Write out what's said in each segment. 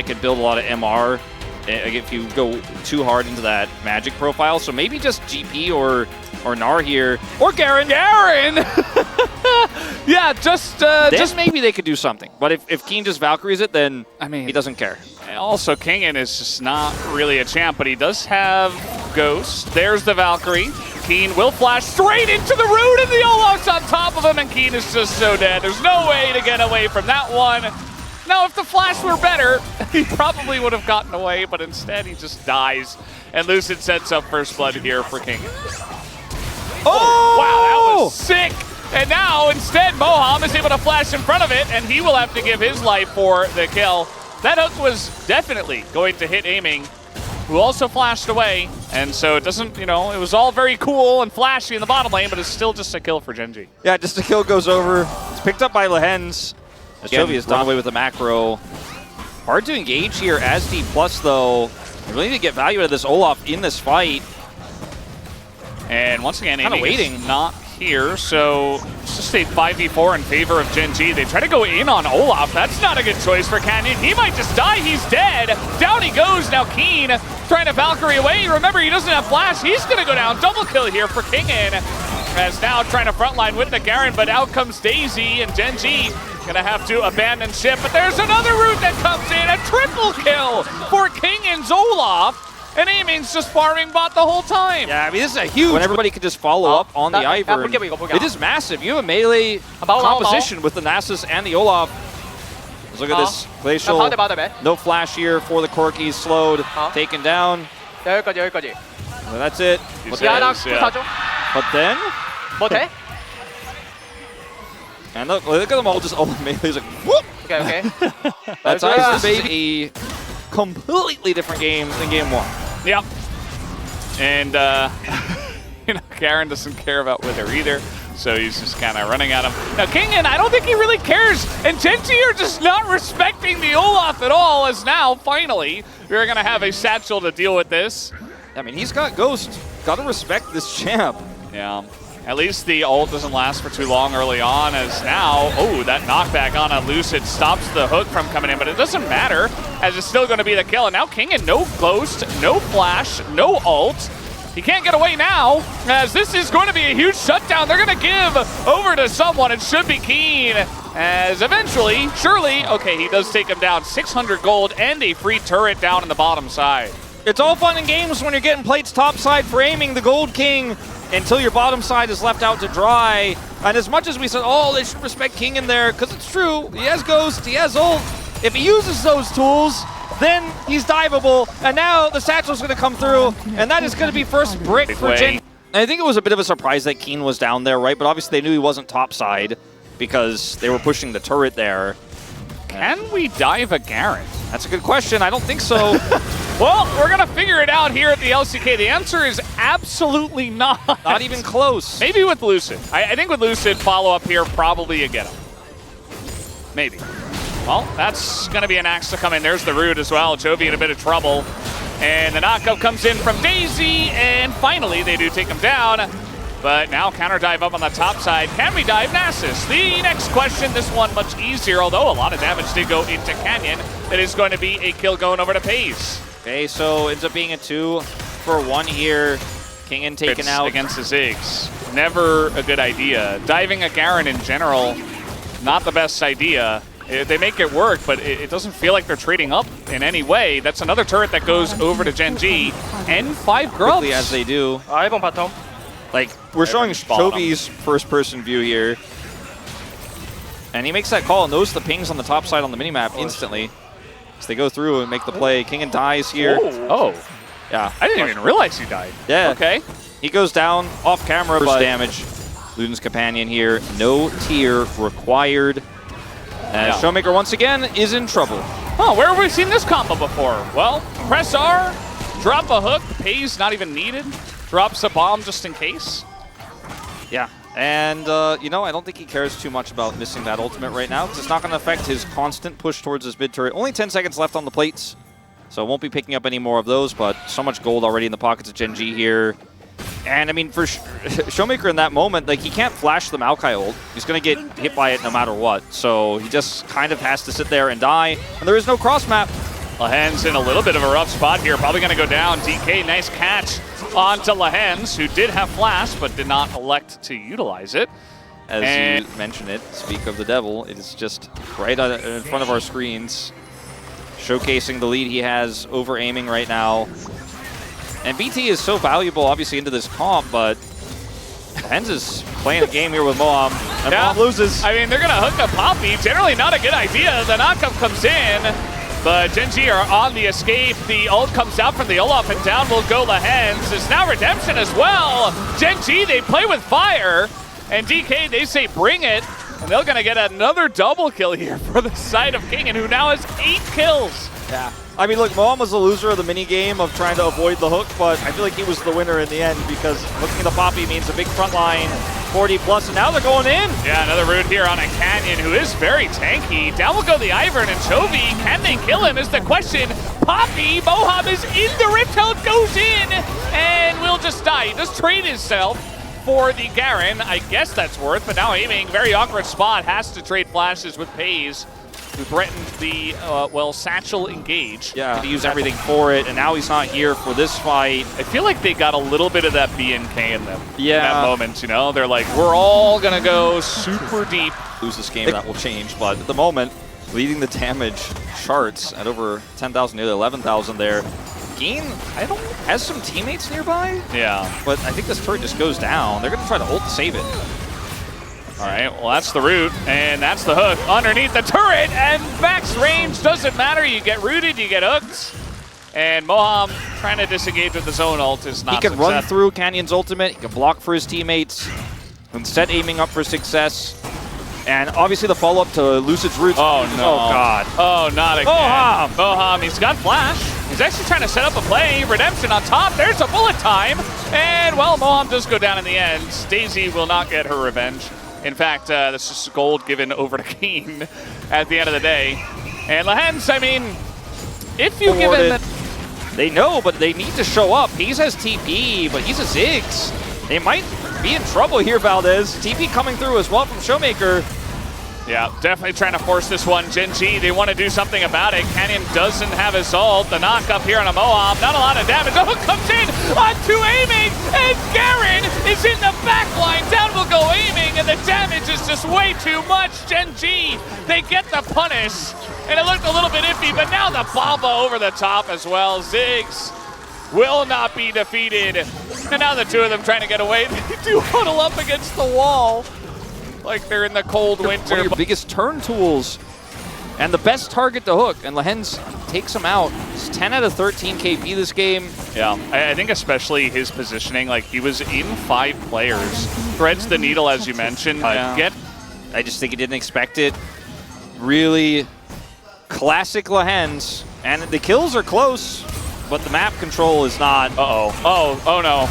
I could build a lot of MR if you go too hard into that magic profile. So maybe just GP or Gnar here. Or Garen! Garen! Yeah, just maybe they could do something. But if Keen just Valkyries it, then I mean, he doesn't care. Also, Kingen is just not really a champ, but he does have Ghost. There's the Valkyrie. Keen will flash straight into the root, and the Olaf's on top of him, and Keen is just so dead. There's no way to get away from that one. Now, if the flash were better, he probably would have gotten away, but instead he just dies. And Lucid sets up first blood here for Kingen. Oh! Wow, that was sick! And now, instead, Moham is able to flash in front of it, and he will have to give his life for the kill. That hook was definitely going to hit Aiming, who also flashed away. And so it doesn't, you know, it was all very cool and flashy in the bottom lane, but it's still just a kill for Gen.G. Yeah, just a kill goes over. It's picked up by Lehens. Chovy has run away with the macro. Hard to engage here as Dplus, though. You really need to get value out of this Olaf in this fight. And once again, Kinda Aiming waiting. is not here, so it's just a 5v4 in favor of Gen.G. They try to go in on Olaf. That's not a good choice for Canyon. He might just die. He's dead. Down he goes. Now Keen trying to Valkyrie away. Remember, he doesn't have flash. He's going to go down. Double kill here for Kingen. As now trying to frontline with the Garen, but out comes Daisy, and Gen.G going to have to abandon ship. But there's another route that comes in. A triple kill for Kingen's Olaf. And Aiming's just farming bot the whole time. Yeah, I mean, this is a huge... When everybody could just follow up on the Ivern. It is massive. You have a melee composition with the Nasus and the Olaf. Let's look at this. Glacial. No flash here for the Corkies. Slowed. Taken down. Well, that's it. But then... And look at them all just melee's like, whoop! Okay. That's obviously a completely different game than game one. Yep. And, you know, Garen doesn't care about Wither either, so he's just kind of running at him. Now, Kingen, I don't think he really cares, and Gen.G are just not respecting the Olaf at all, as now, finally, we're going to have a Satchel to deal with this. I mean, he's got Ghost. Got to respect this champ. Yeah. At least the ult doesn't last for too long early on, as now, oh, that knockback on a Lucid stops the hook from coming in, but it doesn't matter, as it's still going to be the kill. And now Kingen, no Ghost, no flash, no ult. He can't get away now, as this is going to be a huge shutdown. They're going to give over to someone. It should be Keen, as eventually, surely, okay, he does take him down. 600 gold and a free turret down in the bottom side. It's all fun and games when you're getting plates topside for Aiming the Gold King until your bottom side is left out to dry. And as much as we said, oh, they should respect King in there, because it's true, he has Ghost, he has ult. If he uses those tools, then he's diveable. And now the Satchel's going to come through, and that is going to be first brick for Gen. I think it was a bit of a surprise that Keen was down there, right? But obviously they knew he wasn't topside because they were pushing the turret there. Can we dive a Garen? That's a good question. I don't think so. Well, we're going to figure it out here at the LCK. The answer is absolutely not. Not even close. Maybe with Lucid. I think with Lucid, follow-up here, probably a get-up. Maybe. Well, that's going to be an axe to come in. There's the root as well. Chovy in a bit of trouble. And the knockup comes in from Daisy, and finally they do take him down. But now counter dive up on the top side. Can we dive Nasus? The next question, this one much easier, although a lot of damage did go into Canyon. That is going to be a kill going over to Pace. Okay, so ends up being a 2-for-1 here. Kingen taken out. Against the Ziggs. Never a good idea. Diving a Garen in general, not the best idea. They make it work, but it doesn't feel like they're trading up in any way. That's another turret that goes over to Gen.G. And 5 grubs. Quickly as they do. Like, we're showing Chovy's first-person view here. And he makes that call and knows the pings on the top side on the minimap instantly. So they go through and make the play. Kingen dies here. Oh. Yeah. I didn't even realize he died. Yeah. Okay. He goes down off camera, but damage. Luden's companion here. No tier required. And Showmaker once again is in trouble. Oh, where have we seen this combo before? Well, press R, drop a hook, Pays not even needed. Drops a bomb just in case. Yeah, and you know, I don't think he cares too much about missing that ultimate right now, because it's not going to affect his constant push towards his mid turret. Only 10 seconds left on the plates, so won't be picking up any more of those, but so much gold already in the pockets of Gen.G here. And I mean, for Showmaker in that moment, like, he can't flash the Maokai ult. He's going to get hit by it no matter what, so he just kind of has to sit there and die, and there is no cross map. Lahen's in a little bit of a rough spot here. Probably going to go down. DK, nice catch onto Lahen's, who did have flash, but did not elect to utilize it. As you mentioned it, speak of the devil, it is just right in front of our screens, showcasing the lead he has over aiming right now. And BT is so valuable, obviously, into this comp, but Hens is playing a game here with Moham, and Moham loses. I mean, they're going to hook up Poppy. Generally not a good idea. The knockup comes in, but Gen.G are on the escape. The ult comes out from the Olaf, and down will go Lahen's. It's now Redemption as well. Gen.G, they play with fire, and DK, they say bring it, and they're going to get another double kill here for the side of Kingen, who now has 8 kills. Yeah. I mean, look, Moham was the loser of the mini game of trying to avoid the hook, but I feel like he was the winner in the end because looking at the Poppy means a big front line, 40+, and now they're going in. Yeah, another root here on a Canyon, who is very tanky. Down will go the Ivern, and Chovy, can they kill him is the question. Poppy, Moham is in the Rift, Held goes in, and will just die. He does trade himself for the Garen. I guess that's worth, but now aiming, very awkward spot, has to trade flashes with Pays, who threatened the, Satchel engage. Yeah, to use everything for it, and now he's not here for this fight. I feel like they got a little bit of that BNK in them. Yeah. In that moment, you know? They're like, we're all gonna go super deep. Lose this game, that will change, but at the moment, leading the damage charts at over 10,000, nearly 11,000 there. Geen, has some teammates nearby. Yeah. But I think this turret just goes down. They're gonna try to ult to save it. All right, well, that's the root, and that's the hook underneath the turret, and max range doesn't matter. You get rooted, you get hooked, and Moham trying to disengage with his own ult is not He can run through Canyon's ultimate, he can block for his teammates, instead aiming up for success, and obviously the follow-up to Lucid's roots. Oh, no. Oh, God. Oh, not again. Moham, he's got flash. He's actually trying to set up a play. Redemption on top. There's a bullet time, and, well, Moham does go down in the end. Daisy will not get her revenge. In fact, that's just gold given over to Keen at the end of the day. And Lahen's, I mean, if you give him that... They know, but they need to show up. Hayes has TP, but he's a Ziggs. They might be in trouble here, Valdez. TP coming through as well from Showmaker. Yeah, definitely trying to force this one. Gen.G, they want to do something about it. Canyon doesn't have his ult. The knock up here on a Moham, not a lot of damage. The hook comes in onto aiming, and Garen is in the back line. Down will go aiming, and the damage is just way too much. Gen.G, they get the punish, and it looked a little bit iffy, but now the Bamba over the top as well. Ziggs will not be defeated. And now the two of them trying to get away. They do huddle up against the wall like they're in the cold winter. One of your biggest turn tools and the best target to hook, and Lahen's takes him out. It's 10 out of 13 KP this game. Yeah, I think especially his positioning, like he was in 5 players. Threads the needle, as you mentioned. I just think he didn't expect it. Really classic Lahen's, and the kills are close, but the map control is not. Oh no.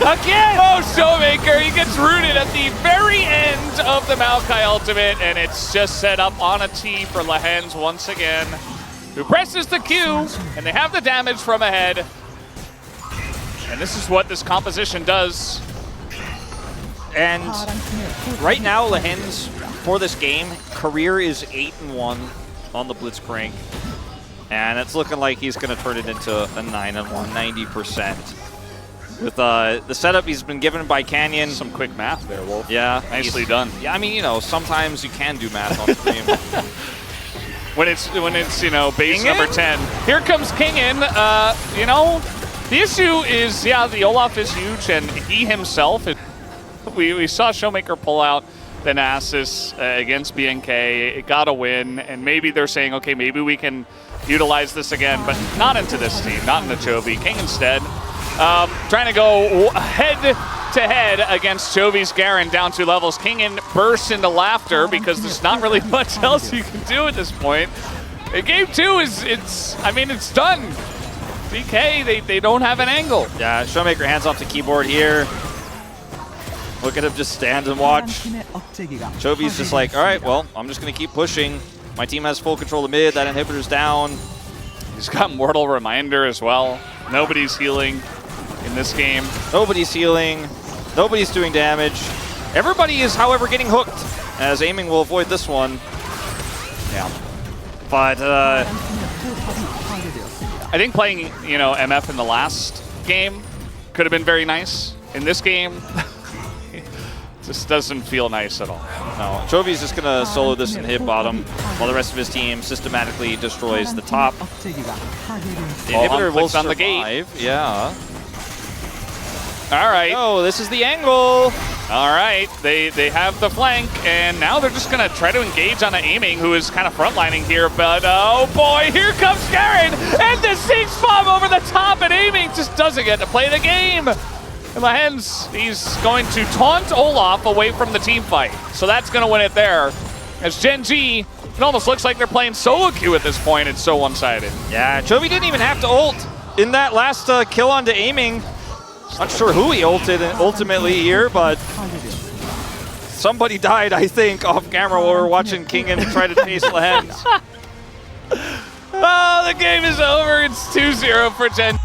Again! Oh, Showmaker, he gets rooted at the very end of the Maokai ultimate, and it's just set up on a T for Lahen's once again, who presses the Q, and they have the damage from ahead. And this is what this composition does. And right now, Lahen's, for this game, career is 8-1 on the Blitzcrank. And it's looking like he's going to turn it into a 9-1, 90%. With the setup he's been given by Canyon. Some quick math there, Wolf. Yeah. Nicely done. Yeah, I mean, you know, sometimes you can do math on stream. when it's you know, base number 10. Here comes Kingen. You know, the issue is, yeah, the Olaf is huge, and he himself, we saw Showmaker pull out the Nasus against BNK. It got a win, and maybe they're saying, okay, maybe we can utilize this again, but not into this team, not in the Chovy. King instead, trying to go head-to-head against Chovy's Garen down 2 levels. Kingen bursts into laughter because there's not really much else you can do at this point. Game 2 it's done. BK, they don't have an angle. Yeah, Showmaker hands off the keyboard here. Look at him just stand and watch. Chovy's just like, all right, well, I'm just going to keep pushing. My team has full control of mid. That inhibitor's down. He's got Mortal Reminder as well. Nobody's healing in this game. Nobody's healing. Nobody's doing damage. Everybody is, however, getting hooked, as aiming will avoid this one. Yeah. But I think playing, you know, MF in the last game could have been very nice. In this game, just doesn't feel nice at all. No, Jovi's just going to solo this and hit bottom while the rest of his team systematically destroys the top. The inhibitor will on the gate. Yeah. All right. Oh, this is the angle. All right, they have the flank, and now they're just going to try to engage on an aiming who is kind of frontlining here, but oh boy, here comes Garen, and the 6 bomb over the top, and aiming just doesn't get to play the game. And the Hens, he's going to taunt Olaf away from the team fight, so that's going to win it there. As Gen.G, it almost looks like they're playing solo queue at this point. It's so one-sided. Yeah, Jovi didn't even have to ult in that last kill onto aiming. Not sure who he ulted ultimately here, but somebody died, I think, off camera while we were watching Kingen try to chase the Hens. Oh, the game is over. It's 2-0 for Gen.G.